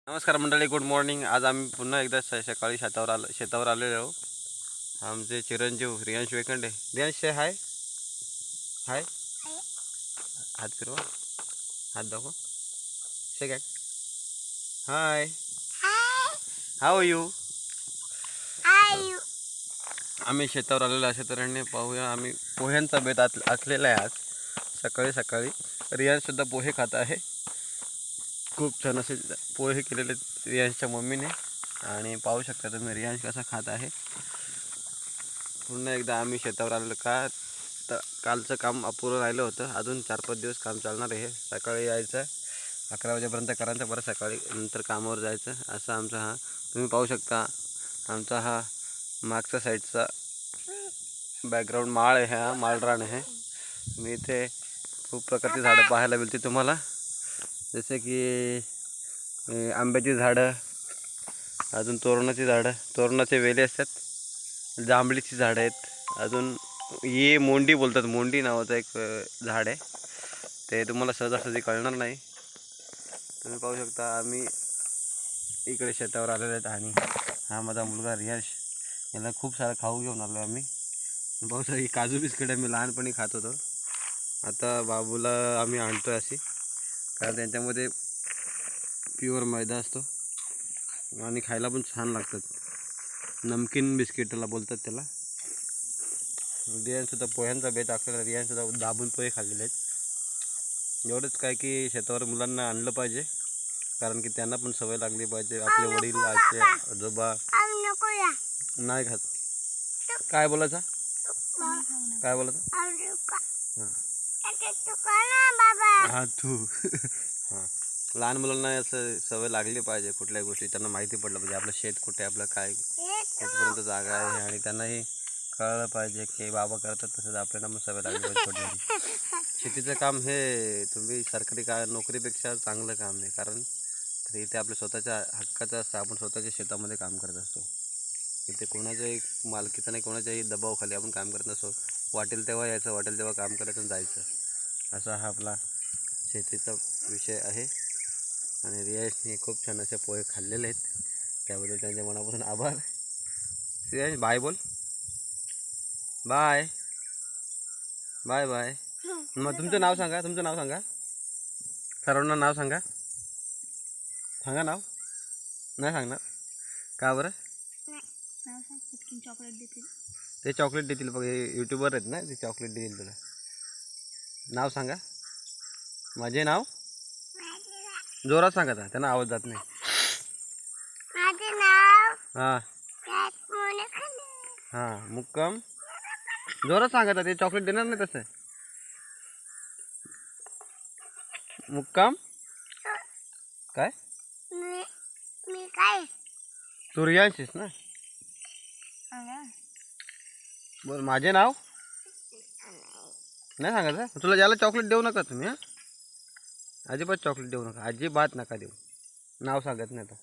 नमस्कार मंडळी, good morning. आज आम्ही पुन्हा एकदा सकाळी शेतावर आलेलो आहोत. आमचे चिरंजीव रियांश वेखंडे. रियांश से हाय हाय हात फिरवा, हात दाखवा, शे काय हाय, हाऊ यू. आम्ही शेतावर आलेलो अशा तऱ्हेने पाहूया. आम्ही पोह्यांचा बेत आखलेला आहे आज सकाळी सकाळी. रियांशसुद्धा पोहे खात आहे. खूप छान असे पोहे केलेले रियांशच्या मम्मीने आणि पाहू शकता तुम्ही रियांश कसा खात आहे. पुन्हा एकदा आम्ही शेतावर आलेलो का तर कालचं काम अपुरं राहिलं होतं. अजून 4-5 दिवस काम चालणार आहे. सकाळी यायचं 11 वाजेपर्यंत करायचं, परत सकाळी नंतर कामावर जायचं. असा आमचा हा तुम्ही पाहू शकता. आमचा हा मागच्या साईडचा बॅकग्राऊंड माळ आहे, हा माळरान आहे. मी इथे खूप प्रकारची झाडं पाहायला मिळते तुम्हाला, जसे की आंब्याची झाडं, अजून तोरणाची झाडं, तोरणाचे वेले असतात, जांभळीची झाडं आहेत, अजून ये मोंडी बोलतात, मोंडी नावाचं एक झाड आहे. ते तुम्हाला सहजासहजी कळणार नाही. तुम्ही पाहू शकता आम्ही इकडे शेतावर आलेले आहेत आणि हा माझा मुलगा रियांश, याला खूप सारा खाऊ घेऊन आलो आम्ही. पाहू शकता ही काजू बिस्किट आम्ही लहानपणी खात होतो. आता बाबूला आम्ही आणतोय अशी, कारण त्यांच्यामध्ये प्युअर मैदा असतो आणि खायला पण छान लागतात. नमकीन बिस्किटला बोलतात त्याला. रियांशसुद्धा पोह्यांचा बेत आखलेला. रियांशसुद्धा दाबून पोहे खाल्लेले आहेत. एवढंच काय की शेतावर मुलांना आणलं पाहिजे, कारण की त्यांना पण सवय लागली पाहिजे. आपले वडील, आजी, आजोबा नाही खात. काय बोलायचं, काय बोलायचं, हां तू हां. लहान मुलांना असं सवय लागली पाहिजे. कुठल्याही गोष्टी त्यांना माहिती पडलं पाहिजे, आपलं शेत कुठे, आपलं काय कुठपर्यंत जागा आहे, आणि त्यांनाही कळलं पाहिजे की बाबा करतात तसंच आपल्याला पण सवय लागली पाहिजे थोडी. शेतीचं काम हे तुम्ही सरकारी नोकरीपेक्षा चांगलं काम आहे, कारण इथे आपल्या स्वतःच्या हक्काचं असतं. आपण स्वतःच्या शेतामध्ये काम करत असतो. इथे कोणाच्याही मालकीचा नाही, कोणाच्याही दबावाखाली आपण काम करत नसतो. वाटेल तेव्हा यायचं, वाटेल तेव्हा काम करायचं आणि जायचं. असा हा आपला शेतीचा विषय आहे. आणि रियांशने खूप छान असे पोहे खाल्लेले आहेत, त्याबद्दल त्यांच्या मनापासून आभार. रियांश बाय बोल, बाय बाय बाय. मग तुमचं नाव सांगा, तुमचं नाव सांगा, सर्वांना नाव सांगा, सांगा नाव. नाही सांगणार का बरं? चॉकलेट देतील, ते चॉकलेट देतील बघ, यूट्यूबर आहेत ना, ते चॉकलेट देतील तुला. नाव सांगा. माझे नाव जोरात सांगा, त्यांना आवाज जात नाही. हां हां मुक्काम, जोरात सांगा, ते चॉकलेट देणार नाही तसं. मुक्काम काय, मी काय तू रियांशीस ना? बरं, माझे नाव नाही सांगायचं. तुला ज्याला चॉकलेट देऊ नका तुम्ही, हां अजिबात चॉकलेट देऊ नका, अजिबात नका देऊ. नाव सांगत नाही आता.